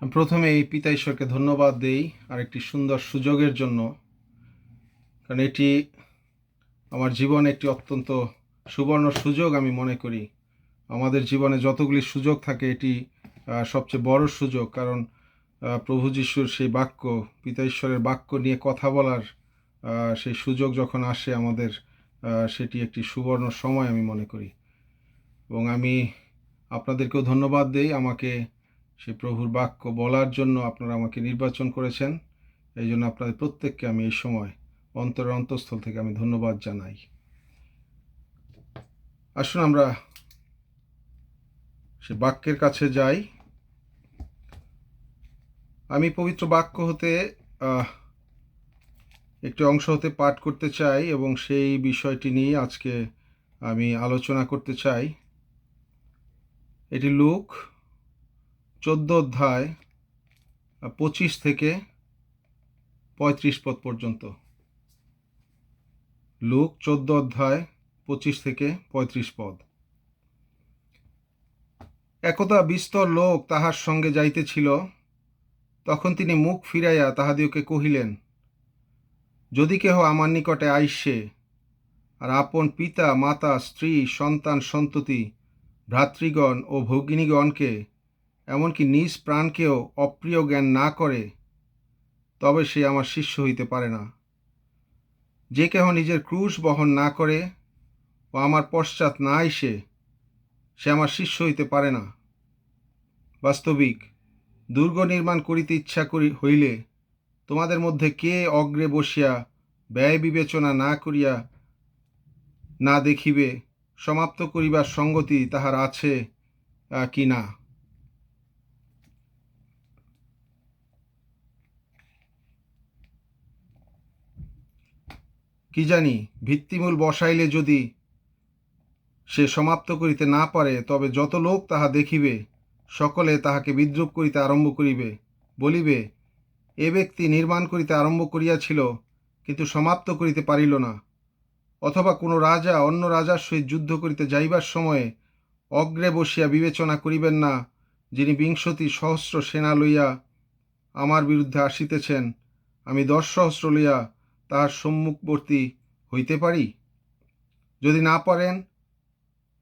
আমি প্রথমে এই পিতা ঈশ্বরকে ধন্যবাদ দেই আর একটি সুন্দর সুযোগের জন্য, কারণ এটি আমার জীবনে একটি অত্যন্ত সুবর্ণ সুযোগ আমি মনে করি। আমাদের জীবনে যতগুলি সুযোগ থাকে এটি সবচেয়ে বড় সুযোগ, কারণ প্রভু যিশুর সেই বাক্য, পিতা ঈশ্বরের বাক্য নিয়ে কথা বলার সেই সুযোগ যখন আসে আমাদের, সেটি একটি সুবর্ণ সময় আমি মনে করি। এবং আমি আপনাদেরকেও ধন্যবাদ দেই, আমাকে সেই প্রভুর বাক্য বলার জন্য আপনারা আমাকে নির্বাচন করেছেন। এই জন্য আপনাদের প্রত্যেককে আমি এই সময় অন্তরের অন্তঃস্থল থেকে আমি ধন্যবাদ জানাই। আসুন আমরা সে বাক্যের কাছে যাই। আমি পবিত্র বাক্য হতে একটি অংশ হতে পাঠ করতে চাই এবং সেই বিষয়টি নিয়ে আজকে আমি আলোচনা করতে চাই। এটি লূক 14 অধ্যায় 25 থেকে 35 পদ পর্যন্ত। লূক 14 অধ্যায় 25 থেকে 35 পদ। একদা বিস্তর লোক তাহার সঙ্গে যাইতেছিল, তখন তিনি মুখ ফিরাইয়া তাহাদিওকে কহিলেন, যদি কেহ আমার নিকটে আইসে আর আপন পিতা মাতা স্ত্রী সন্তান সন্ততি ভ্রাতৃগণ ও ভগিনীগণকে এমনকি নিজ প্রাণকেও অপ্রিয় জ্ঞান না করে, তবে সে আমার শিষ্য হইতে পারে না। যে কেহ নিজের ক্রুশ বহন না করে ও আমার পশ্চাৎ না আইসে, সে আমার শিষ্য হইতে পারে না। বাস্তবিক দুর্গ নির্মাণ করিতে ইচ্ছা হইলে তোমাদের মধ্যে কে অগ্রে বসিয়া ব্যয় বিবেচনা না করিয়া না দেখিবে সমাপ্ত করিবার সঙ্গতি তাহার আছে কি না। কি জানি, ভিত্তিমূল বসাইলে যদি সে সমাপ্ত করিতে না পারে, তবে যত লোক তাহা দেখিবে সকলে তাহাকে বিদ্রূপ করিতে আরম্ভ করিবে, বলিবে, এ ব্যক্তি নির্মাণ করিতে আরম্ভ করিয়াছিল, কিন্তু সমাপ্ত করিতে পারিল না। অথবা কোনো রাজা অন্য রাজার সহিত যুদ্ধ করিতে যাইবার সময়ে অগ্রে বসিয়া বিবেচনা করিবেন না, যিনি 20,000 সেনা লইয়া আমার বিরুদ্ধে আসিতেছেন, আমি 10,000 লইয়া তাহার সম্মুখবর্তী হইতে পারি। যদি না পারেন,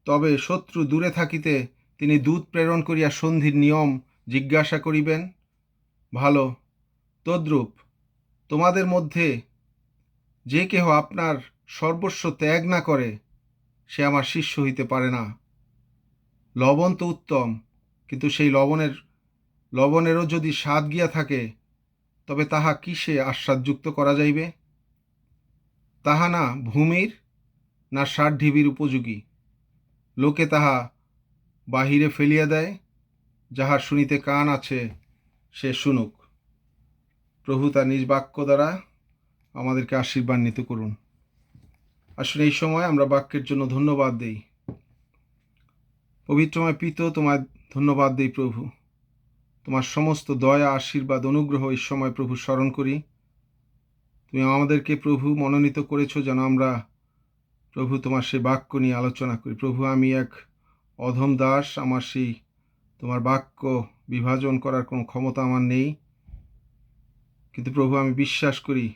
তবে শত্রু দূরে থাকিতে তিনি দূত প্রেরণ করিয়া সন্ধির নিয়ম জিজ্ঞাসা করিবেন। ভালো, তদ্রূপ তোমাদের মধ্যে যে কেহ আপনার সর্বস্ব ত্যাগ না করে, সে আমার শিষ্য হইতে পারে না। লবণ তো উত্তম, কিন্তু সেই লবণেরও যদি স্বাদ গিয়া থাকে, তবে তাহা কিসে আস্বাদযুক্ত করা যাইবে? তাহা না ভূমির না সার ঢিবির উপযোগী। লোকে তাহা বাহিরে ফেলিয়া দেয়। যাহার শুনিতে কান আছে সে শুনুক। প্রভু তার নিজ বাক্য দ্বারা আমাদেরকে আশীর্বান্বিত করুন। আসলে এই সময় আমরা বাক্যের জন্য ধন্যবাদ দেই। পবিত্রময় পিতা, তোমায় ধন্যবাদ দেই প্রভু। তোমার সমস্ত দয়া, আশীর্বাদ, অনুগ্রহ এই সময় প্রভু স্মরণ করি। তুমি আমাদেরকে প্রভু মনোনীত করেছো যেন আমরা প্রভু তোমার সেই বাক্য নিয়ে আলোচনা করি। প্রভু, আমি এক অধম দাস, আমার সেই তোমার বাক্য বিভাজন করার কোনো ক্ষমতা আমার নেই, কিন্তু প্রভু আমি বিশ্বাস করি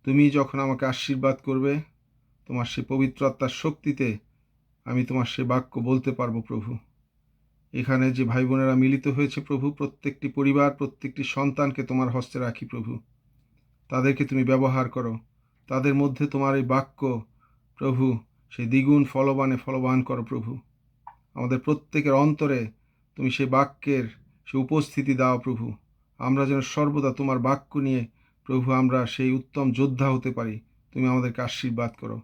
তুমি যখন আমাকে আশীর্বাদ করবে, তোমার সেই পবিত্র আত্মার শক্তিতে আমি তোমার সেই বাক্য বলতে পারবো। প্রভু, এখানে যে ভাই বোনেরা মিলিত হয়েছে প্রভু, প্রত্যেকটি পরিবার, প্রত্যেকটি সন্তানকে তোমার হস্তে রাখি প্রভু। তাদেরকে তুমি ব্যবহার করো, তাদের মধ্যে তোমার এই বাক্য প্রভু সেই দ্বিগুণ ফলবান করো প্রভু। আমাদের প্রত্যেকের অন্তরে তুমি সেই বাক্যের সে উপস্থিতি দাও প্রভু। আমরা যেন সর্বদা তোমার বাক্য নিয়ে প্রভু আমরা সেই উত্তম যোদ্ধা হতে পারি। তুমি আমাদেরকে আশীর্বাদ করো,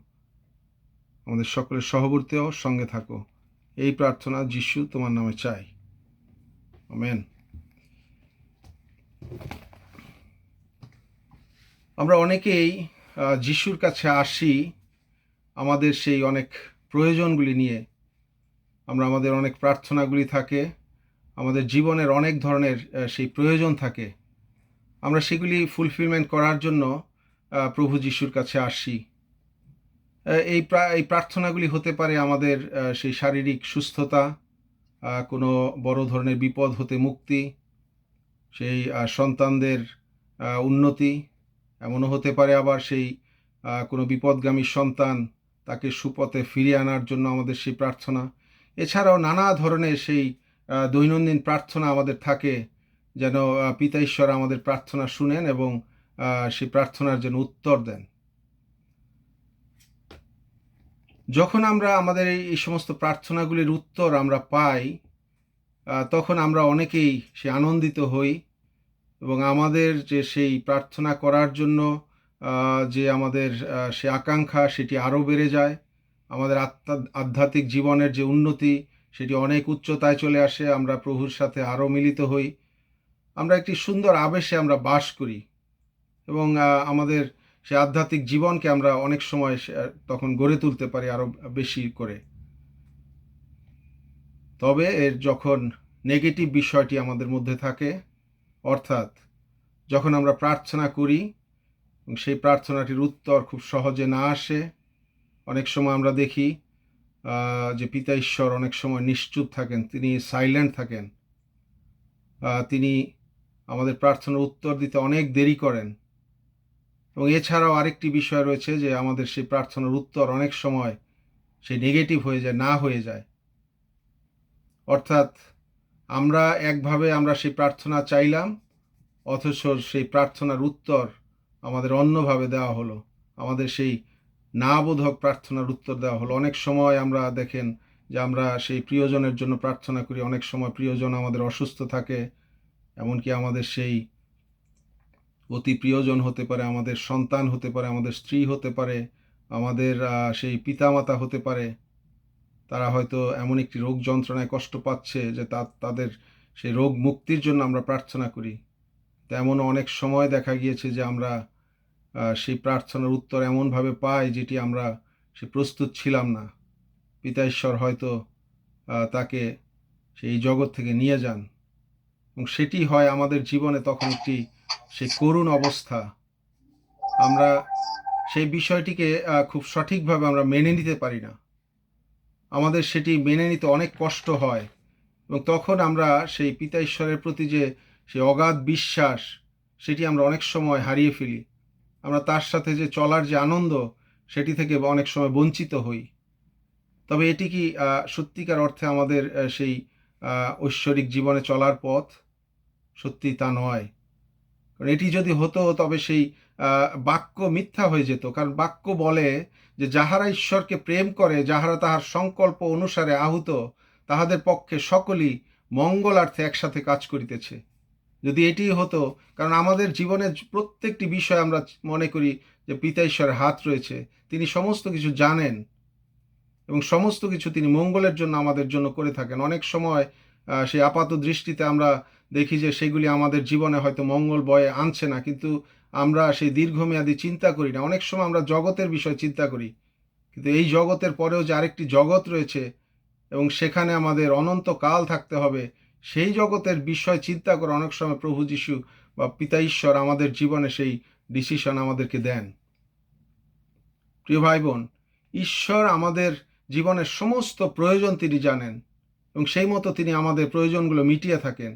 আমাদের সকলের সহবর্তীও সঙ্গে থাকো। এই প্রার্থনা যিশু তোমার নামে চাই, আমেন। আমরা অনেকেই যিশুর কাছে আসি আমাদের সেই অনেক প্রয়োজনগুলি নিয়ে। আমাদের অনেক প্রার্থনাগুলি থাকে, আমাদের জীবনের অনেক ধরনের সেই প্রয়োজন থাকে। আমরা সেগুলি ফুলফিলমেন্ট করার জন্য প্রভু যিশুর কাছে আসি। এই প্রার্থনাগুলি হতে পারে আমাদের সেই শারীরিক সুস্থতা, কোনো বড় ধরনের বিপদ হতে মুক্তি, সেই সন্তানদের উন্নতি, এমনও হতে পারে আবার সেই কোনো বিপদগামী সন্তান, তাকে সুপথে ফিরিয়ে আনার জন্য আমাদের সেই প্রার্থনা। এছাড়াও নানা ধরনের সেই দৈনন্দিন প্রার্থনা আমাদের থাকে, যেন পিতা ঈশ্বর আমাদের প্রার্থনা শুনেন এবং সেই প্রার্থনার জন্য উত্তর দেন। যখন আমরা আমাদের এই সমস্ত প্রার্থনাগুলির উত্তর আমরা পাই, তখন আমরা অনেকেই সে আনন্দিত হই এবং আমাদের যে সেই প্রার্থনা করার জন্য যে আমাদের সে আকাঙ্ক্ষা, সেটি আরও বেড়ে যায়। আমাদের আধ্যাত্মিক জীবনের যে উন্নতি, সেটি অনেক উচ্চতায় চলে আসে। আমরা প্রভুর সাথে আরও মিলিত হই। আমরা একটি সুন্দর আবেশে আমরা বাস করি এবং আমাদের সে আধ্যাত্মিক জীবনকে আমরা অনেক সময় তখন গড়ে তুলতে পারি আরও বেশি করে। তবে এর যখন নেগেটিভ বিষয়টি আমাদের মধ্যে থাকে, অর্থাৎ যখন আমরা প্রার্থনা করি এবং সেই প্রার্থনাটির উত্তর খুব সহজে না আসে, অনেক সময় আমরা দেখি যে পিতা ঈশ্বর অনেক সময় নিশ্চুপ থাকেন, তিনি সাইলেন্ট থাকেন, তিনি আমাদের প্রার্থনার উত্তর দিতে অনেক দেরি করেন। এবং এছাড়াও আরেকটি বিষয় রয়েছে যে আমাদের সেই প্রার্থনার উত্তর অনেক সময় সেই নেগেটিভ হয়ে যায়, না হয়ে যায়। অর্থাৎ আমরা একভাবে আমরা সেই প্রার্থনা চাইলাম, অথচ সেই প্রার্থনার উত্তর আমাদের অন্যভাবে দেওয়া হলো, আমাদের সেই না বোধক প্রার্থনার উত্তর দেওয়া হলো। অনেক সময় আমরা দেখেন যে আমরা সেই প্রিয়জনের জন্য প্রার্থনা করি, অনেক সময় প্রিয়জন আমাদের অসুস্থ থাকে, এমনকি আমাদের সেই অতি প্রিয়জন হতে পারে, আমাদের সন্তান হতে পারে, আমাদের স্ত্রী হতে পারে, আমাদের সেই পিতামাতা হতে পারে। তারা হয়তো এমন একটি রোগ যন্ত্রণায় কষ্ট পাচ্ছে যে তাদের সেই রোগ মুক্তির জন্য আমরা প্রার্থনা করি। তেমন অনেক সময় দেখা গিয়েছে যে আমরা সেই প্রার্থনার উত্তর এমনভাবে পাই যেটি আমরা সে প্রস্তুত ছিলাম না। পিতা ঈশ্বর হয়তো তাকে সেই জগৎ থেকে নিয়ে যান এবং সেটি হয় আমাদের জীবনে তখন একটি সেই করুণ অবস্থা। আমরা সেই বিষয়টিকে খুব সঠিকভাবে আমরা মেনে নিতে পারি না, আমাদের সেটি মেনে নিতে অনেক কষ্ট হয় এবং তখন আমরা সেই পিতা ঈশ্বরের প্রতি যে সেই অগাধ বিশ্বাস, সেটি আমরা অনেক সময় হারিয়ে ফেলি। আমরা তার সাথে যে চলার যে আনন্দ, সেটি থেকে অনেক সময় বঞ্চিত হই। তবে এটি কি সত্যিকার অর্থে আমাদের সেই ঐশ্বরিক জীবনে চলার পথ? সত্যি তা নয়। কারণ এটি যদি হতো তবে সেই বাক্য মিথ্যা হয়ে যেত। কারণ বাক্য বলে যে যাহারা ঈশ্বরকে প্রেম করে, যাহারা তাহার সংকল্প অনুসারে আহুত, তাহাদের পক্ষে সকলই মঙ্গলার্থে একসাথে কাজ করিতেছে। যদি এটি হতো, কারণ আমাদের জীবনের প্রত্যেকটি বিষয় আমরা মনে করি যে পিতা ঈশ্বরের হাত রয়েছে, তিনি সমস্ত কিছু জানেন এবং সমস্ত কিছু তিনি মঙ্গলের জন্য আমাদের জন্য করে থাকেন। অনেক সময় সেই আপাত দৃষ্টিতে আমরা দেখি যে সেগুলি আমাদের জীবনে হয়তো মঙ্গল বয়ে আনছে না, কিন্তু আমরা সেই দীর্ঘমেয়াদী চিন্তা করি না। অনেক সময় আমরা জগতের বিষয় চিন্তা করি, কিন্তু এই জগতের পরেও যে আরেকটি জগৎ রয়েছে এবং সেখানে আমাদের অনন্তকাল থাকতে হবে, সেই জগতের বিষয় চিন্তা করে অনেক সময় প্রভু যিশু বা পিতা ঈশ্বর আমাদের জীবনে সেই ডিসিশন আমাদেরকে দেন। প্রিয় ভাই বোন, ঈশ্বর আমাদের জীবনের সমস্ত প্রয়োজন তিনি জানেন এবং সেই মতো তিনি আমাদের প্রয়োজনগুলো মিটিয়ে থাকেন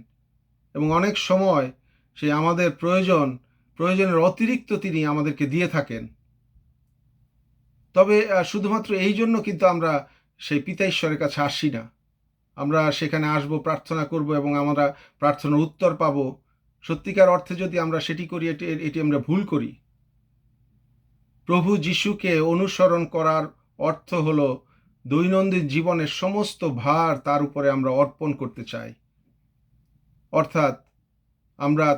এবং অনেক সময় সেই আমাদের প্রয়োজনের অতিরিক্ত তিনি আমাদেরকে দিয়ে থাকেন। তবে শুধুমাত্র এই জন্য কিন্তু আমরা সেই পিতা ঈশ্বরের কাছে আসি না। আমরা সেখানে আসব, প্রার্থনা করব এবং আমরা প্রার্থনার উত্তর পাব। সত্যিকার অর্থে যদি আমরা সেটি করি, এটি আমরা ভুল করি। প্রভু যিশুকে অনুসরণ করার অর্থ হলো দৈনন্দিন জীবনের সমস্ত ভার তার উপরে আমরা অর্পণ করতে চাই, অর্থাৎ আমরা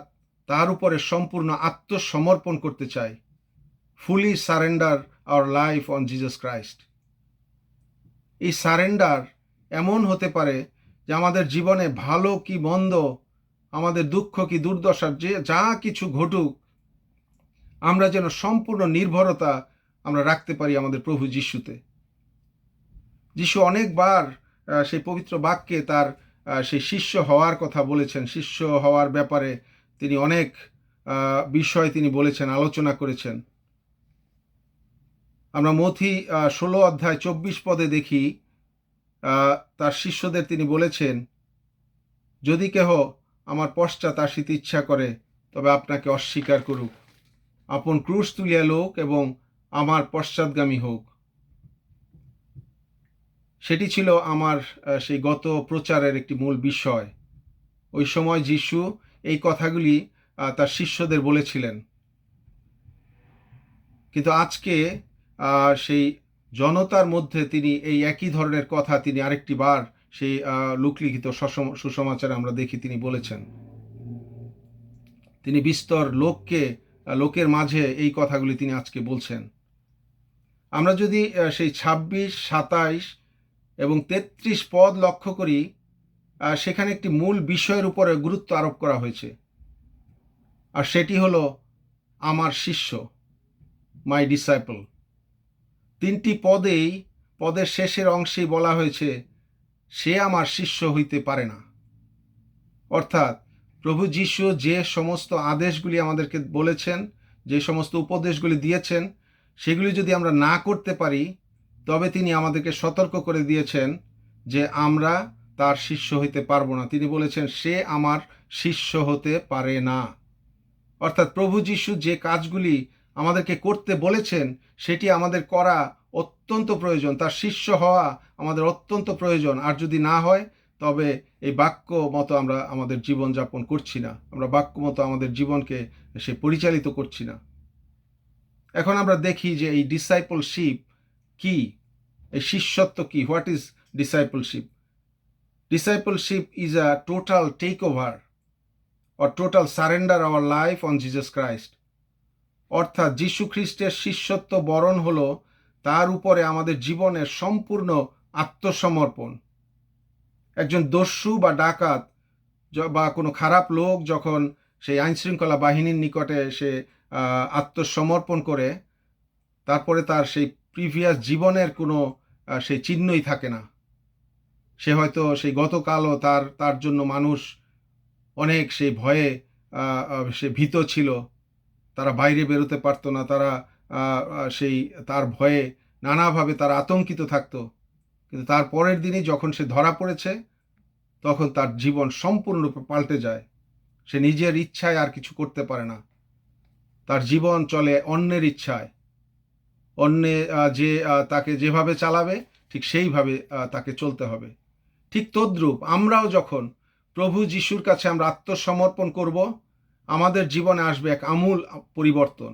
তার উপরে সম্পূর্ণ আত্মসমর্পণ করতে চাই। Fully surrender our life on Jesus Christ. এই সারেন্ডার এমন হতে পারে যে আমাদের জীবনে ভালো কি মন্দ, আমাদের দুঃখ কি দুর্দশার, যে যা কিছু ঘটুক, আমরা যেন সম্পূর্ণ নির্ভরতা আমরা রাখতে পারি আমাদের প্রভু যিশুতে। যিশু অনেকবার সেই পবিত্র বাক্যে তার সেই শিষ্য হওয়ার কথা বলেছেন। শিষ্য হওয়ার ব্যাপারে তিনি অনেক বিষয় তিনি বলেছেন, আলোচনা করেছেন। আমরা মথি 16 অধ্যায় 24 পদে দেখি তার শিষ্যদের তিনি বলেছেন, যদি কেহ আমার পশ্চাৎ আসিতে ইচ্ছা করে, তবে আপনাকে অস্বীকার করুক। আপন ক্রুশ তুলিয়া লোক এবং আমার পশ্চাৎগামী হোক। সেটি ছিল আমার সেই গত প্রচারের একটি মূল বিষয়। ওই সময় যিশু এই কথাগুলি তার শিষ্যদের বলেছিলেন। কিন্তু আজকে সেই জনতার মধ্যে তিনি এই একই ধরনের কথা তিনি আরেকটি বার সেই লোকলিখিত সুসমাচারে আমরা দেখি তিনি বলেছেন। তিনি বিস্তর লোকের মাঝে এই কথাগুলি তিনি আজকে বলছেন। আমরা যদি সেই ২৬, ২৭ এবং ৩৩ পদ লক্ষ্য করি, সেখানে একটি মূল বিষয়ের উপরে গুরুত্ব আরোপ করা হয়েছে, আর সেটি হলো আমার শিষ্য, মাই ডিসাইপল। ৩টি পদের শেষের অংশেই বলা হয়েছে, সে আমার শিষ্য হইতে পারে না। অর্থাৎ প্রভু যীশু যে সমস্ত আদেশগুলি আমাদেরকে বলেছেন, যে সমস্ত উপদেশগুলি দিয়েছেন, সেগুলি যদি আমরা না করতে পারি, তবে তিনি আমাদেরকে সতর্ক করে দিয়েছেন যে আমরা তার শিষ্য হইতে পারবো না। তিনি বলেছেন, সে আমার শিষ্য হতে পারে না। অর্থাৎ প্রভু যীশু যে কাজগুলি আমাদেরকে করতে বলেছেন, সেটি আমাদের করা অত্যন্ত প্রয়োজন। তার শিষ্য হওয়া আমাদের অত্যন্ত প্রয়োজন। আর যদি না হয়, তবে এই বাক্য মতো আমরা আমাদের জীবনযাপন করছি না, আমরা বাক্য মতো আমাদের জীবনকে সে পরিচালিত করছি না। এখন আমরা দেখি যে এই ডিসাইপলশিপ কি, এই শিষ্যত্ব কি। What is discipleship? Discipleship is a total take over or total surrender our life on Jesus Christ. অর্থাৎ যীশু খ্রিস্টের শিষ্যত্ব বরণ হলো তার উপরে আমাদের জীবনের সম্পূর্ণ আত্মসমর্পণ। একজন দস্যু বা ডাকাত বা কোনো খারাপ লোক যখন সেই আইনশৃঙ্খলা বাহিনীর নিকটে সে আত্মসমর্পণ করে, তারপরে তার সেই প্রিভিয়াস জীবনের কোনো সেই চিহ্নই থাকে না। সে হয়তো সেই গতকালও তার জন্য মানুষ অনেক সেই ভয়ে সে ভীত ছিল, তারা বাইরে বেরোতে পারতো না, তারা সেই তার ভয়ে নানাভাবে তারা আতঙ্কিত থাকতো। কিন্তু তার পরের দিনই যখন সে ধরা পড়েছে, তখন তার জীবন সম্পূর্ণরূপে পাল্টে যায়। সে নিজের ইচ্ছায় আর কিছু করতে পারে না, তার জীবন চলে অন্যের ইচ্ছায়। অন্যে যে তাকে যেভাবে চালাবে, ঠিক সেইভাবে তাকে চলতে হবে। ঠিক তদ্রূপ আমরাও যখন প্রভু যিশুর কাছে আমরা আত্মসমর্পণ করব, আমাদের জীবনে আসবে এক আমূল পরিবর্তন।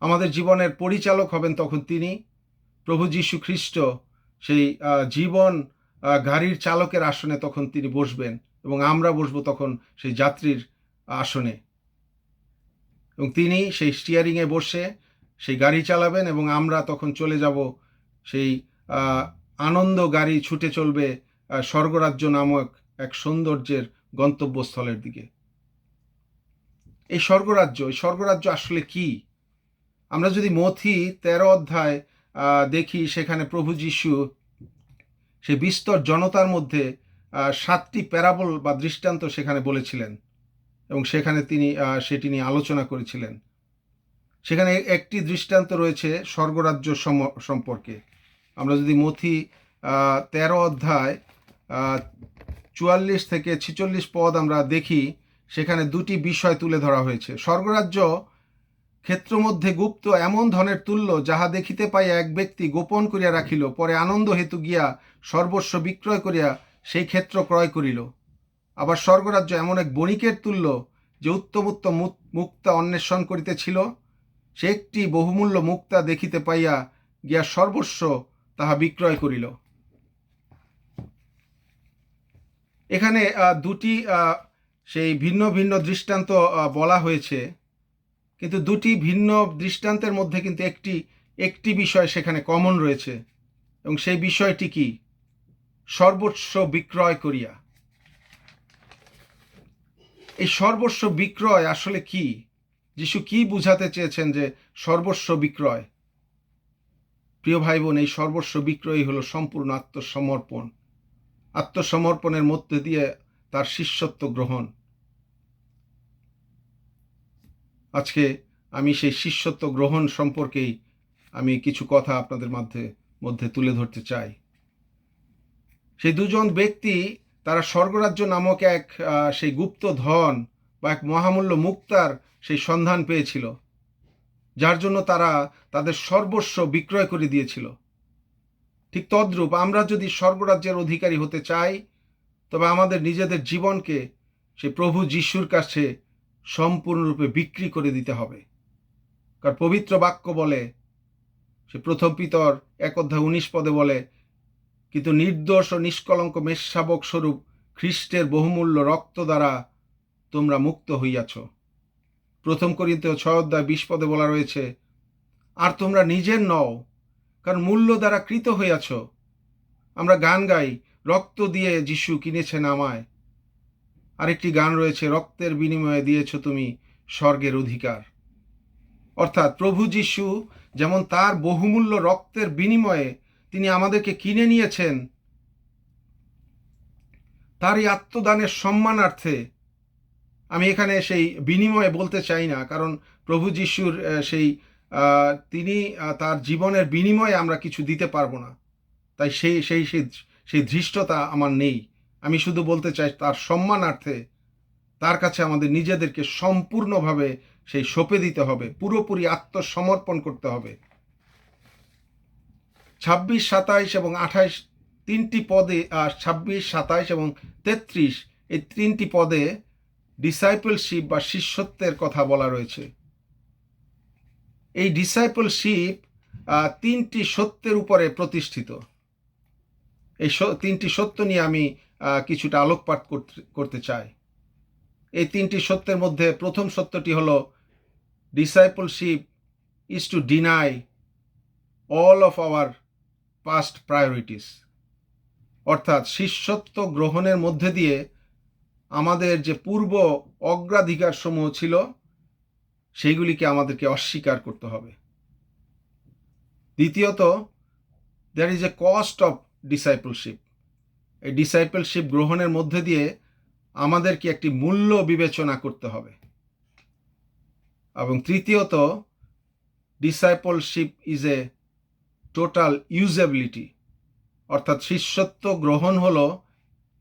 আমাদের জীবনের পরিচালক হবেন তখন তিনি, প্রভু যীশু খ্রিস্ট। সেই জীবন গাড়ির চালকের আসনে তখন তিনি বসবেন, এবং আমরা বসবো তখন সেই যাত্রীর আসনে, এবং তিনি সেই স্টিয়ারিংয়ে বসে সেই গাড়ি চালাবেন, এবং আমরা তখন চলে যাব সেই আনন্দ গাড়ি ছুটে চলবে স্বর্গরাজ্য নামক এক সৌন্দর্যের গন্তব্যস্থলের দিকে। এই স্বর্গরাজ্য আসলে কি? আমরা যদি মথি 13 অধ্যায় দেখি, সেখানে প্রভু যীশু সেই বিস্তর জনতার মধ্যে 7টি প্যারাবল বা দৃষ্টান্ত সেখানে বলেছিলেন, এবং সেখানে তিনি সেটি নিয়ে আলোচনা করেছিলেন। সেখানে একটি দৃষ্টান্ত রয়েছে স্বর্গরাজ্য সম্পর্কে। আমরা যদি মথি 13 অধ্যায় 44 থেকে 46 পদ আমরা দেখি, সেখানে দুটি বিষয় তুলে ধরা হয়েছে। স্বর্গরাজ্য ক্ষেত্র মধ্যে গুপ্ত এমন ধনের তুল্য, যাহা দেখিতে পাইয়া এক ব্যক্তি গোপন করিয়া রাখিল, পরে আনন্দ হেতু গিয়া সর্বস্ব বিক্রয় করিয়া সেই ক্ষেত্র ক্রয় করিল। আবার স্বর্গরাজ্য এমন এক বণিকের তুল্য, যে উত্তম উত্তম মুক্তা অন্বেষণ করিতেছিল। সে একটি বহুমূল্য মুক্তা দেখিতে পাইয়া গিয়া সর্বস্ব তাহা বিক্রয় করিল। এখানে দুটি সেই ভিন্ন ভিন্ন দৃষ্টান্ত বলা হয়েছে, কিন্তু দুটি ভিন্ন দৃষ্টান্তের মধ্যে কিন্তু একটি বিষয় সেখানে কমন রয়েছে, এবং সেই বিষয়টি কি? সর্বস্ব বিক্রয় করিয়া। এই সর্বস্ব বিক্রয় আসলে কি? যিশু কি বুঝাতে চেয়েছেন যে সর্বস্ব বিক্রয়? প্রিয় ভাই বোন, এই সর্বস্ব বিক্রয় হলো সম্পূর্ণ আত্মসমর্পণ। আত্মসমর্পণের মধ্যে দিয়ে তার শিষ্যত্ব গ্রহণ। আজকে আমি সেই শিষ্যত্ব গ্রহণ সম্পর্কেই আমি কিছু কথা আপনাদের মধ্যে তুলে ধরতে চাই। সেই দুজন ব্যক্তি তারা স্বর্গরাজ্য নামক এক সেই গুপ্ত ধন বা এক মহামূল্য মুক্তার সেই সন্ধান পেয়েছিল, যার জন্য তারা তাদের সর্বস্ব বিক্রয় করে দিয়েছিল। ঠিক তদ্রূপ আমরা যদি স্বর্গরাজ্যের অধিকারী হতে চাই, তবে আমাদের নিজেদের জীবনকে সেই প্রভু যিশুর কাছে সম্পূর্ণরূপে বিক্রি করে দিতে হবে। কারণ পবিত্র বাক্য বলে, সে প্রথম পিতর 1:19 বলে, কিন্তু নির্দোষ ও নিষ্কলঙ্ক মেষশাবক স্বরূপ খ্রিস্টের বহুমূল্য রক্ত দ্বারা তোমরা মুক্ত হইয়াছ। প্রথম করিন্থীয় 6:20 বলা রয়েছে, আর তোমরা নিজের নও, কারণ মূল্য দ্বারা কৃত হইয়াছ। আমরা গান গাই, রক্ত দিয়ে যিশু কিনেছেন আমায়। আরেকটি গান রয়েছে, রক্তের বিনিময়ে দিয়েছ তুমি স্বর্গের অধিকার। অর্থাৎ প্রভু যিশু যেমন তার বহুমূল্য রক্তের বিনিময়ে তিনি আমাদেরকে কিনে নিয়েছেন, তার এই আত্মদানের সম্মানার্থে, আমি এখানে সেই বিনিময়ে বলতে চাই না, কারণ প্রভু যিশুর সেই তিনি তার জীবনের বিনিময়ে আমরা কিছু দিতে পারবো না, তাই সেই ধৃষ্টতা আমার নেই। আমি শুধু বলতে চাই তার সম্মানার্থে তার কাছে আমাদের নিজেদেরকে সম্পূর্ণভাবে সেই সঁপে দিতে হবে, পুরোপুরি আত্মসমর্পণ করতে হবে। 26, 27 এবং 28 তিনটি পদে, 26, 27 এবং 33 এই তিনটি পদে ডিসাইপলশিপ বা শিষ্যত্বের কথা বলা রয়েছে। এই ডিসাইপলশিপ তিনটি সত্যের উপরে প্রতিষ্ঠিত। এই তিনটি সত্য নিয়ে আমি কিছুটা আলোকপাত করতে চাই। এই তিনটি সত্যের মধ্যে প্রথম সত্যটি হলো, discipleship is to deny all of our past priorities. অর্থাৎ শিষ্যত্ব গ্রহণের মধ্যে দিয়ে আমাদের যে পূর্ব অগ্রাধিকার সমূহ ছিল, সেইগুলিকে আমাদেরকে অস্বীকার করতে হবে। দ্বিতীয়ত, there is a cost of discipleship. এই ডিসাইপলশিপ গ্রহণের মধ্যে দিয়ে আমাদেরকে একটি মূল্য বিবেচনা করতে হবে। এবং তৃতীয়ত, ডিসাইপলশিপ ইজ এ টোটাল ইউজেবিলিটি। অর্থাৎ শিষ্যত্ব গ্রহণ হলো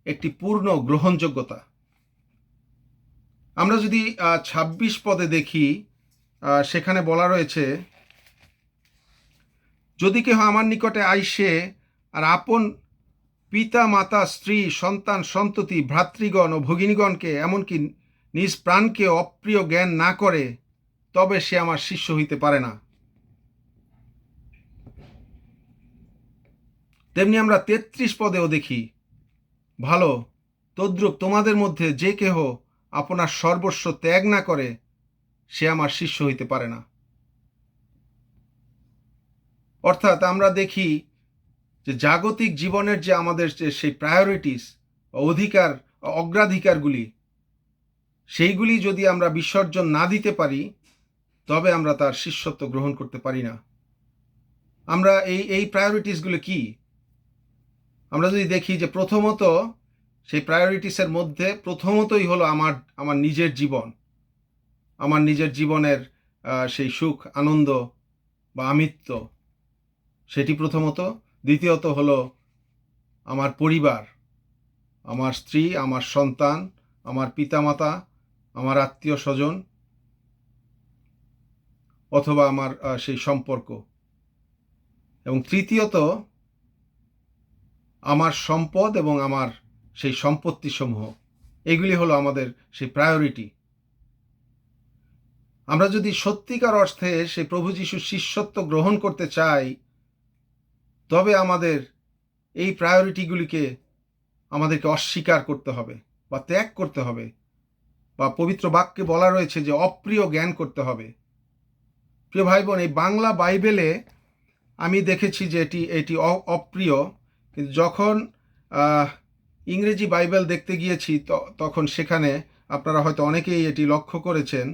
একটি পূর্ণ গ্রহণযোগ্যতা। আমরা যদি 26 পদে দেখি, সেখানে বলা রয়েছে, যদি কেহ আমার নিকটে আইসে আর আপন পিতা মাতা স্ত্রী সন্তান সন্ততি ভ্রাতৃগণ ও ভগিনীগণকে এমনকি নিজ প্রাণকে অপ্রিয় জ্ঞান না করে, তবে সে আমার শিষ্য হইতে পারে না। তেমনি আমরা 33 পদেও দেখি, ভালো তদ্রূপ তোমাদের মধ্যে যে কেহ আপনার সর্বস্ব ত্যাগ না করে, সে আমার শিষ্য হইতে পারে না। অর্থাৎ আমরা দেখি যে জাগতিক জীবনের যে আমাদের যে সেই প্রায়োরিটিস, অধিকার, অগ্রাধিকারগুলি, সেইগুলি যদি আমরা বিসর্জন না দিতে পারি, তবে আমরা তার শিষ্যত্ব গ্রহণ করতে পারি না। আমরা এই প্রায়োরিটিসগুলো কি? আমরা যদি দেখি যে প্রথমত সেই প্রায়োরিটিসের মধ্যে প্রথমতই হলো আমার নিজের জীবন, আমার নিজের জীবনের সেই সুখ আনন্দ বা আমিত্ব, সেটি প্রথমত। দ্বিতীয়ত হলো আমার পরিবার, আমার স্ত্রী, আমার সন্তান, আমার পিতামাতা, আমার আত্মীয় স্বজন, অথবা আমার সেই সম্পর্ক। এবং তৃতীয়ত আমার সম্পদ এবং আমার সেই সম্পত্তিসমূহ। এগুলি হলো আমাদের সেই প্রায়োরিটি। আমরা যদি সত্যিকার অর্থে সেই প্রভু যিশুর শিষ্যত্ব গ্রহণ করতে চাই, তবে আমাদের এই প্রায়োরিটিগুলিকে আমাদেরকে অস্বীকার করতে হবে বা ত্যাগ করতে হবে, বা পবিত্র বাক্যে বলা রয়েছে যে অপ্রিয় জ্ঞান করতে হবে। প্রিয় ভাই বোন, এই বাংলা বাইবেলে আমি দেখেছি যে এটি অপ্রিয়, কিন্তু যখন ইংরেজি বাইবেল দেখতে গিয়েছি, তখন সেখানে আপনারা হয়তো অনেকেই এটি লক্ষ্য করেছেন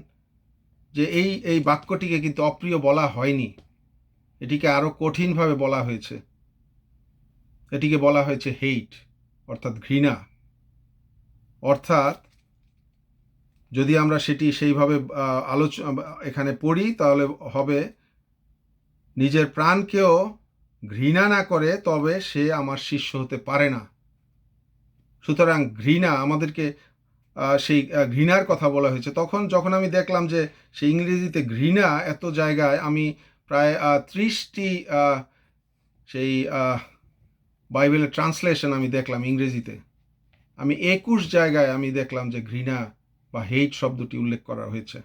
যে এই বাক্যটিকে কিন্তু অপ্রিয় বলা হয়নি, এটিকে আরও কঠিনভাবে বলা হয়েছে। এটিকে বলা হয়েছে হেইট, অর্থাৎ ঘৃণা। অর্থাৎ যদি আমরা সেটি সেইভাবে এখানে পড়ি, তাহলে হবে, নিজের প্রাণকেও ঘৃণা না করে তবে সে আমার শিষ্য হতে পারে না। সুতরাং ঘৃণা আমাদেরকে সেই ঘৃণার কথা বলা হয়েছে। যখন আমি দেখলাম যে সেই ইংরেজিতে ঘৃণা এত জায়গায়, আমি প্রায় 30টি সেই বাইবেলের ট্রান্সলেশন আমি দেখলাম ইংরেজিতে। আমি 21 জায়গায় আমি দেখলাম যে ঘৃণা বা হেট শব্দটি উল্লেখ করা হয়েছে।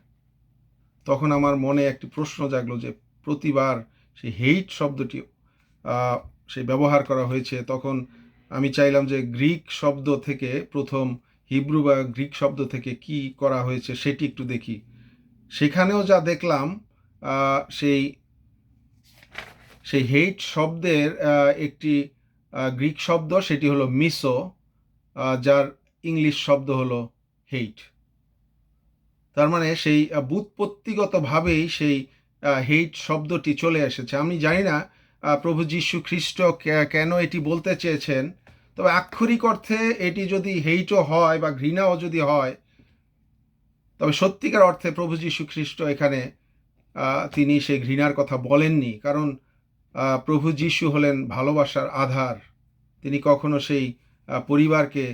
তখন আমার মনে একটি প্রশ্ন জাগলো যে প্রতিবার সেই হেট শব্দটি সেই ব্যবহার করা হয়েছে। তখন আমি চাইলাম যে গ্রিক শব্দ থেকে, প্রথম হিব্রু বা গ্রিক শব্দ থেকে কি করা হয়েছে সেটি একটু দেখি। সেখানেও যা দেখলাম, সেই সেই হেট শব্দের একটি গ্রিক শব্দ, সেটি হলো মিসো, যার ইংলিশ শব্দ হলো হেট। তার মানে সেই ব্যুৎপত্তিগতভাবেই সেই হেট শব্দটি চলে এসেছে। আমি জানি না প্রভু যীশু খ্রিস্ট কেন এটি বলতে চেয়েছেন, তবে আক্ষরিক অর্থে এটি যদি হেটও হয় বা ঘৃণাও যদি হয়, তবে সত্যিকার অর্থে প্রভু যীশু খ্রিস্ট এখানে তিনি সেই ঘৃণার কথা বলেননি। কারণ প্রভু যীশু হলেন ভালোবাসার আধার। তিনি কখনো সেই পরিবারকে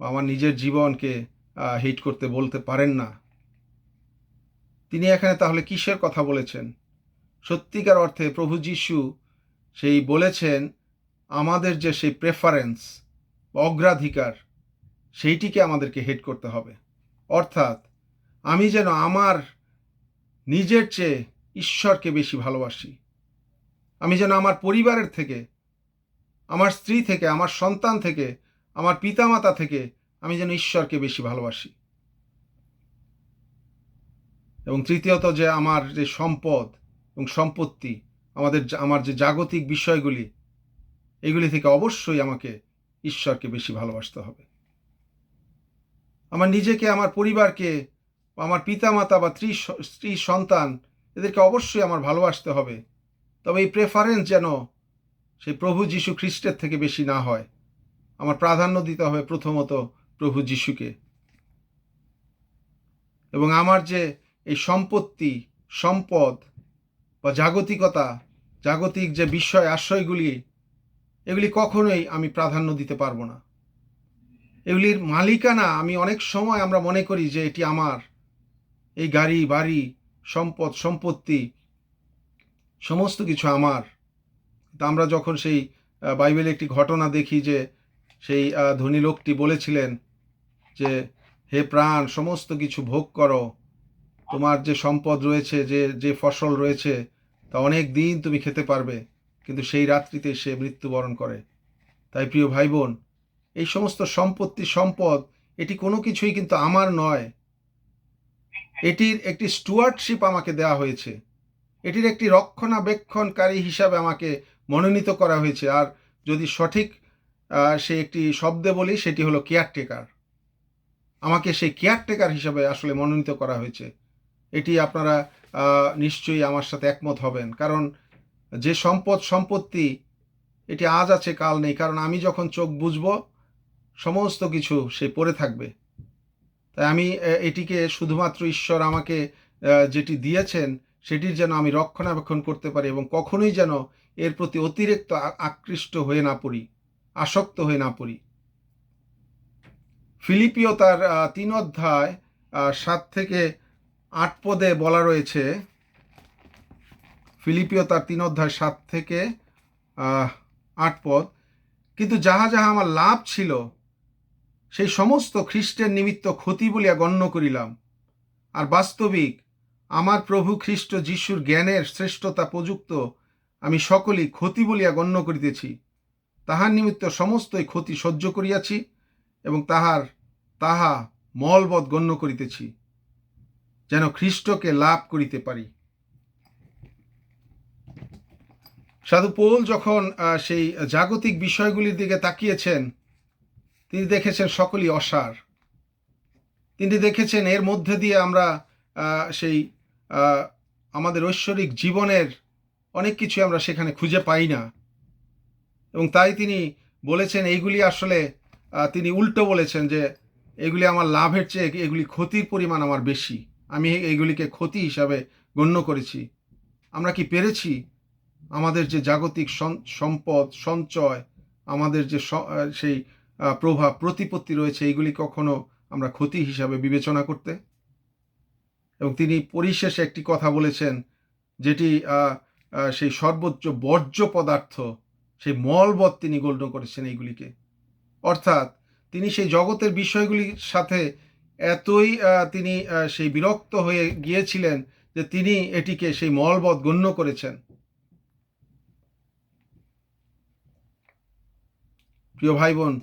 বা আমার নিজের জীবনকে হেট করতে বলতে পারেন না। তিনি এখানে তাহলে কিসের কথা বলেছেন? সত্যিকার অর্থে প্রভু যীশু সেই বলেছেন আমাদের যে সেই প্রেফারেন্স বা অগ্রাধিকার, সেইটিকে আমাদেরকে হেট করতে হবে। অর্থাৎ আমি যেন আমার নিজের চেয়ে ঈশ্বরকে বেশি ভালোবাসি। আমি যেন আমার পরিবারের থেকে, আমার স্ত্রী থেকে, আমার সন্তান থেকে, আমার পিতামাতা থেকে আমি যেন ঈশ্বরকে বেশি ভালোবাসি। এবং তৃতীয়ত, যে আমার যে সম্পদ এবং সম্পত্তি, আমার যে জাগতিক বিষয়গুলি, এগুলি থেকে অবশ্যই আমাকে ঈশ্বরকে বেশি ভালোবাসতে হবে। আমার নিজেকে, আমার পরিবারকে, আমার পিতামাতা বা স্ত্রী সন্তান, এদেরকে অবশ্যই আমার ভালোবাসতে হবে। তবে এই প্রেফারেন্স যেন সেই প্রভু যীশু খ্রিস্টের থেকে বেশি না হয়। আমার প্রাধান্য দিতে হবে প্রথমত প্রভু যীশুকে। এবং আমার যে এই সম্পত্তি, সম্পদ বা জাগতিকতা, জাগতিক যে বিষয় আশ্রয়গুলি, এগুলি কখনোই আমি প্রাধান্য দিতে পারবো না। এগুলির মালিকানা আমি অনেক সময় আমরা মনে করি যে এটি আমার, এই গাড়ি বাড়ি সম্পদ সম্পত্তি সমস্ত কিছু আমার। তা আমরা যখন সেই বাইবেলে একটি ঘটনা দেখি যে সেই ধনী লোকটি বলেছিলেন যে হে প্রাণ, সমস্ত কিছু ভোগ করো, তোমার যে সম্পদ রয়েছে, যে ফসল রয়েছে, তা অনেক দিন তুমি খেতে পারবে। কিন্তু সেই রাত্রিতে সে মৃত্যুবরণ করে। তাই প্রিয় ভাই বোন, এই সমস্ত সম্পত্তি সম্পদ, এটি কোনো কিছুই কিন্তু আমার নয়। এটির একটি স্টুয়ার্ডশিপ আমাকে দেওয়া হয়েছে। এটির একটি রক্ষণাবেক্ষণকারী হিসাবে আমাকে মনোনীত করা হয়েছে। আর যদি সঠিক সে একটি শব্দে বলি, সেটি হলো কেয়ারটেকার। আমাকে সেই কেয়ারটেকার হিসাবে আসলে মনোনীত করা হয়েছে। এটি আপনারা নিশ্চয়ই আমার সাথে একমত হবেন। কারণ যে সম্পদ সম্পত্তি, এটি আজ আছে কাল নেই। কারণ আমি যখন চোখ বুঝবো, সমস্ত কিছু সে পড়ে থাকবে। তাই আমি এটিকে শুধুমাত্র ঈশ্বর আমাকে যেটি দিয়েছেন, সেটির যেন আমি রক্ষণাবেক্ষণ করতে পারি এবং কখনোই যেন এর প্রতি অতিরিক্ত আকৃষ্ট হয়ে না পড়ি, আসক্ত হয়ে না পড়ি। ফিলিপিও তার 3 অধ্যায় 7 থেকে 8 পদে বলা রয়েছে। ফিলিপিও তার 3 অধ্যায় 7 থেকে 8 পদ, কিন্তু যাহা যাহা আমার লাভ ছিল, সেই সমস্ত খ্রিস্টের নিমিত্ত ক্ষতি বলিয়া গণ্য করিলাম। আর বাস্তবিক আমার প্রভু খ্রিস্ট যিশুর জ্ঞানের শ্রেষ্ঠতা প্রযুক্ত আমি সকলই ক্ষতি বলিয়া গণ্য করিতেছি। তাহার নিমিত্ত সমস্তই ক্ষতি সহ্য করিয়াছি এবং তাহা মলবৎ গণ্য করিতেছি, যেন খ্রিস্টকে লাভ করিতে পারি। সাধু পৌল যখন সেই জাগতিক বিষয়গুলির দিকে তাকিয়েছেন, তিনি দেখেছেন সকলই অসার। তিনি দেখেছেন এর মধ্যে দিয়ে আমরা সেই আমাদের ঐশ্বরিক জীবনের অনেক কিছু আমরা সেখানে খুঁজে পাই না। এবং তাই তিনি বলেছেন এইগুলি আসলে, তিনি উল্টো বলেছেন যে এগুলি আমার লাভের চেয়ে এগুলি ক্ষতির পরিমাণ আমার বেশি। আমি এইগুলিকে ক্ষতি হিসাবে গণ্য করেছি। আমরা কি পেরেছি আমাদের যে জাগতিক সম্পদ সঞ্চয়, আমাদের যে সেই প্রভাব প্রতিপত্তি রয়েছে, এইগুলি কখনো আমরা ক্ষতি হিসাবে বিবেচনা করতে। এবং তিনি পরিশেষে একটি কথা বলেছেন, যেটি সেই সর্বোচ্চ বর্জ্য পদার্থ, সেই মলবৎ তিনি গণ্য করেছেন এইগুলিকে। অর্থাৎ তিনি সেই জগতের বিষয়গুলির সাথে এতই তিনি সেই বিরক্ত হয়ে গিয়েছিলেন যে তিনি এটিকে সেই মলবৎ গণ্য করেছেন। প্রিয় ভাই বোন,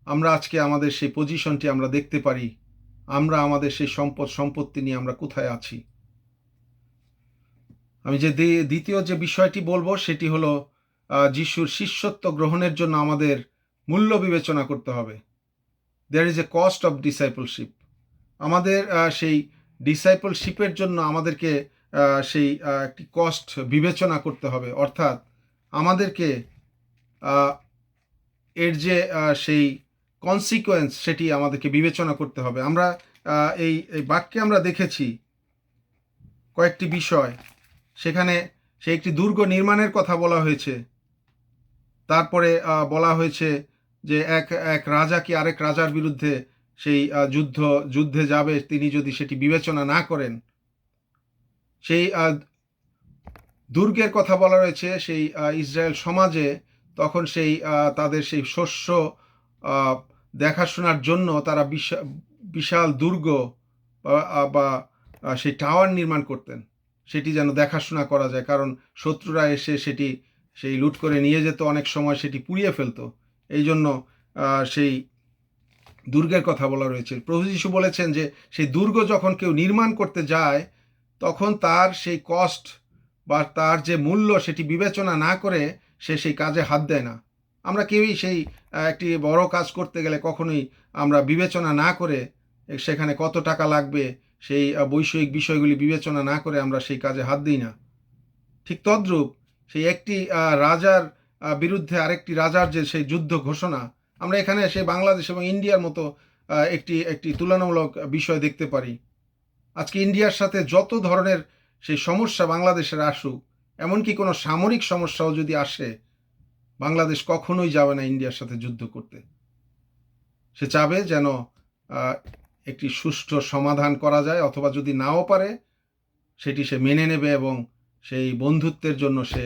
আমরা আজকে আমাদের সেই পজিশনটি আমরা দেখতে পারি, আমরা আমাদের সেই সম্পত্তি নিয়ে আমরা কোথায় আছি। আমি যে দ্বিতীয় যে বিষয়টি বলবো সেটি হলো যিশুর শিষ্যত্ব গ্রহণের জন্য আমাদের মূল্য বিবেচনা করতে হবে। There is a cost of discipleship. আমাদের সেই ডিসাইপলশিপের জন্য আমাদেরকে সেই একটি কস্ট বিবেচনা করতে হবে। অর্থাৎ আমাদেরকে এর যে সেই কনসিকোয়েন্স সেটি আমাদেরকে বিবেচনা করতে হবে। আমরা এই বাক্যে আমরা দেখেছি কয়েকটি বিষয়। সেখানে সেই একটি দুর্গ নির্মাণের কথা বলা হয়েছে। তারপরে বলা হয়েছে যে এক রাজা কি আরেক রাজার বিরুদ্ধে সেই যুদ্ধে যাবে, তিনি যদি সেটি বিবেচনা না করেন। সেই দুর্গের কথা বলা রয়েছে সেই ইসরায়েল সমাজে। তখন সেই তাদের সেই শস্য দেখাশোনার জন্য তারা বিশাল দুর্গ বা সেই টাওয়ার নির্মাণ করতেন, সেটি যেন দেখাশোনা করা যায়। কারণ শত্রুরা এসে সেটি সেই লুট করে নিয়ে যেত, অনেক সময় সেটি পুড়িয়ে ফেলতো। এই জন্য সেই দুর্গের কথা বলা রয়েছে। প্রভু যীশু বলেছেন যে সেই দুর্গ যখন কেউ নির্মাণ করতে যায়, তখন তার সেই কস্ট বা তার যে মূল্য সেটি বিবেচনা না করে সে সেই কাজে হাত দেয় না। আমরা কেউই সেই একটি বড় কাজ করতে গেলে কখনোই আমরা বিবেচনা না করে সেখানে কত টাকা লাগবে সেই বৈষয়িক বিষয়গুলি বিবেচনা না করে আমরা সেই কাজে হাত দিই না। ঠিক তদ্রূপ সেই একটি রাজার বিরুদ্ধে আরেকটি রাজার যে সেই যুদ্ধ ঘোষণা, আমরা এখানে সেই বাংলাদেশ এবং ইন্ডিয়ার মতো একটি তুলনামূলক বিষয় দেখতে পারি। আজকে ইন্ডিয়ার সাথে যত ধরনের সেই সমস্যা বাংলাদেশের আসুক, এমনকি কোনো সামরিক সমস্যাও যদি আসে, বাংলাদেশ কখনোই যাবে না ইন্ডিয়ার সাথে যুদ্ধ করতে। সে চাবে যেন একটি সুষ্ঠু সমাধান করা যায়, অথবা যদি নাও পারে সেটি সে মেনে নেবে এবং সেই বন্ধুত্বের জন্য সে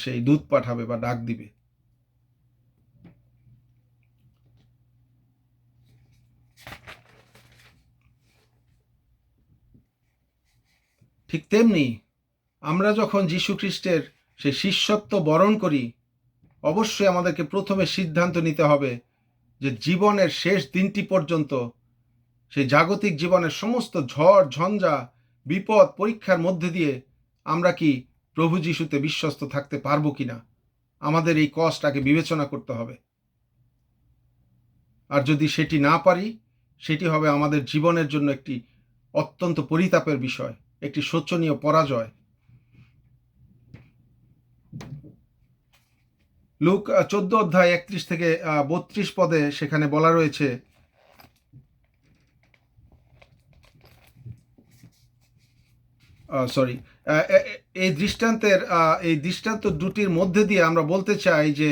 সেই দূত পাঠাবে বা ডাক দিবে। ঠিক তেমনি আমরা যখন যীশু খ্রিস্টের সেই শিষ্যত্ব বরণ করি, অবশ্যই আমাদেরকে প্রথমে সিদ্ধান্ত নিতে হবে যে জীবনের শেষ দিনটি পর্যন্ত সেই জাগতিক জীবনের সমস্ত ঝড় ঝঞ্ঝা বিপদ পরীক্ষার মধ্যে দিয়ে আমরা কি প্রভু যীশুতে বিশ্বস্ত থাকতে পারবো কিনা, আমাদের এই কষ্টটাকে বিবেচনা করতে হবে। আর যদি সেটি না পারি, সেটি হবে আমাদের জীবনের জন্য একটি অত্যন্ত পরিতাপের বিষয়, একটি শোচনীয় পরাজয়। লুক 14 অধ্যায় 31 থেকে 32 পদে সেখানে বলা রয়েছে, এই দৃষ্টান্ত দুটির মধ্যে দিয়ে আমরা বলতে চাই যে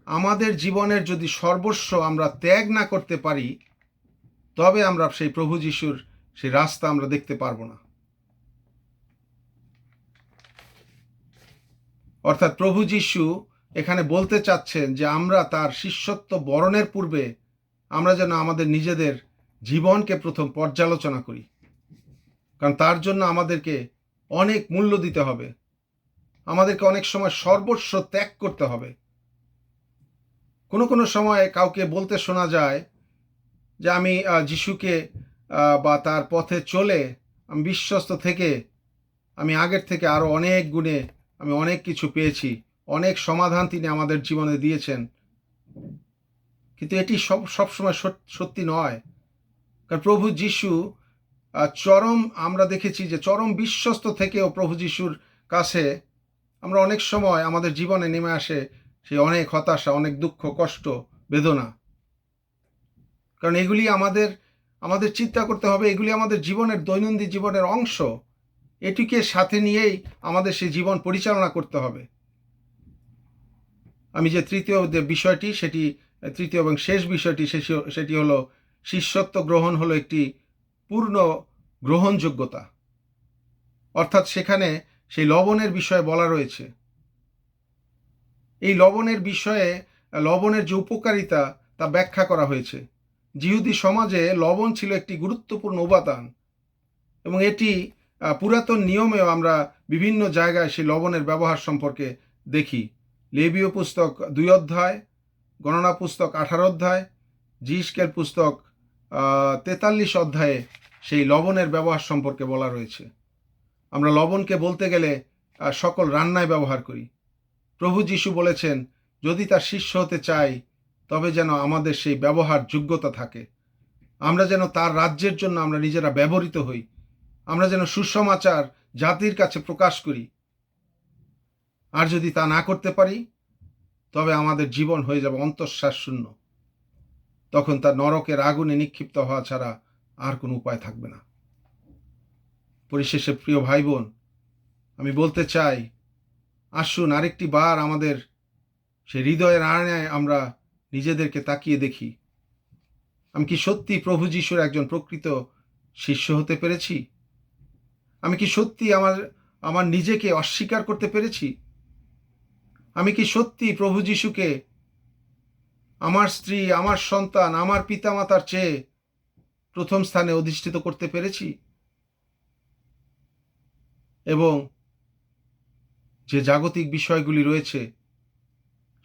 আমাদের জীবনের যদি সর্বস্ব আমরা ত্যাগ না করতে পারি, তবে আমরা সেই প্রভু যিশুর সেই রাস্তা আমরা দেখতে পারবো না। অর্থাৎ প্রভু যিশু এখানে বলতে চাচ্ছেন যে আমরা তার শিষ্যত্ব বরণের পূর্বে আমরা যেন আমাদের নিজেদের জীবনকে প্রথম পর্যালোচনা করি। কারণ তার জন্য আমাদেরকে অনেক মূল্য দিতে হবে, আমাদেরকে অনেক সময় সর্বস্ব ত্যাগ করতে হবে। কোনো সময় কাউকে বলতে শোনা যায় যে আমি যিশুকে বা তার পথে চলে আমি বিশ্বস্ত থেকে আমি আগের থেকে আরও অনেক গুণে আমি অনেক কিছু পেয়েছি, অনেক সমাধান তিনি আমাদের জীবনে দিয়েছেন। কিন্তু এটি সবসময় সত্যি নয়। কারণ প্রভু যিশু আমরা দেখেছি যে চরম বিশ্বস্ত থেকেও প্রভু যিশুর কাছে আমরা অনেক সময় আমাদের জীবনে নেমে আসে সেই অনেক হতাশা, অনেক দুঃখ, কষ্ট, বেদনা। কারণ এগুলি আমাদের চিন্তা করতে হবে, এগুলি আমাদের জীবনের দৈনন্দিন জীবনের অংশ। এটিকে সাথে নিয়েই আমাদের সেই জীবন পরিচালনা করতে হবে। আমি যে তৃতীয় যে বিষয়টি সেটি তৃতীয় এবং শেষ বিষয়টি সেটি হলো শিষ্যত্ব গ্রহণ হলো একটি পূর্ণ গ্রহণযোগ্যতা, অর্থাৎ সেখানে সেই লবণের বিষয়ে বলা রয়েছে। এই লবণের বিষয়ে লবণের যে উপকারিতা তা ব্যাখ্যা করা হয়েছে। জিহুদি সমাজে লবণ ছিল একটি গুরুত্বপূর্ণ উপাদান এবং এটি পুরাতন নিয়মেও আমরা বিভিন্ন জায়গায় সেই লবণের ব্যবহার সম্পর্কে দেখি। লেবীয় পুস্তক 2 অধ্যায়, গণনা পুস্তক 18 অধ্যায়, জিসকেল পুস্তক 43 অধ্যায়ে সেই লবণের ব্যবহার সম্পর্কে বলা রয়েছে। আমরা লবণকে বলতে গেলে সকল রান্নায় ব্যবহার করি। প্রভু যিশু বলেছেন, যদি তার শিষ্য হতে চাই তবে যেন আমাদের সেই ব্যবহার যোগ্যতা থাকে, আমরা যেন তার রাজ্যের জন্য আমরা নিজেরা ব্যবহৃত হই, আমরা যেন সুসমাচার জাতির কাছে প্রকাশ করি। আর যদি তা না করতে পারি তবে আমাদের জীবন হয়ে যাবে অন্তঃশ্বাস শূন্য। তখন তার নরকের আগুনে নিক্ষিপ্ত হওয়া ছাড়া আর কোনো উপায় থাকবে না। পরিশেষে প্রিয় ভাই বোন, আমি বলতে চাই, আসুন আরেকটি বার আমাদের সেই হৃদয়ের আয়নায় আমরা নিজেদেরকে তাকিয়ে দেখি, আমি কি সত্যি প্রভু যিশুর একজন প্রকৃত শিষ্য হতে পেরেছি? আমি কি সত্যি আমার নিজেকে অস্বীকার করতে পেরেছি? আমি কি সত্যি প্রভু যিশুকে আমার স্ত্রী, আমার সন্তান, আমার পিতামাতার চেয়ে প্রথম স্থানে অধিষ্ঠিত করতে পেরেছি? এবং যে জাগতিক বিষয়গুলি রয়েছে,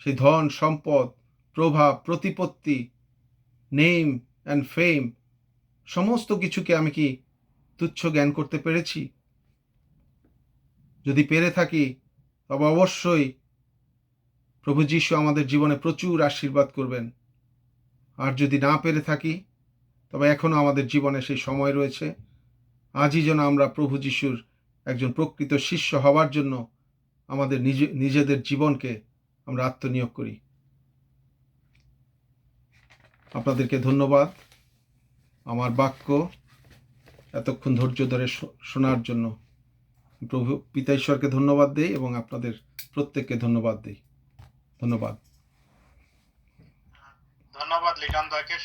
সেই ধন সম্পদ, প্রভাব, প্রতিপত্তি, নেম অ্যান্ড ফেম, সমস্ত কিছুকে আমি কি তুচ্ছ জ্ঞান করতে পেরেছি? যদি পেরে থাকি তবে অবশ্যই প্রভু যীশু আমাদের জীবনে প্রচুর আশীর্বাদ করবেন। আর যদি না পেরে থাকি তবে এখনও আমাদের জীবনে সেই সময় রয়েছে। আজই যেন আমরা প্রভু যীশুর একজন প্রকৃত শিষ্য হওয়ার জন্য আমাদের নিজেদের জীবনকে আমরা আত্মনিয়োগ করি। আপনাদেরকে ধন্যবাদ আমার বাক্য এতক্ষণ ধৈর্য ধরে শোনার জন্য। প্রভু পিতা ঈশ্বরকে ধন্যবাদ দেই এবং আপনাদের প্রত্যেককে ধন্যবাদ দেই। ধন্যবাদ। ধন্যবাদ লিটন দয়কে।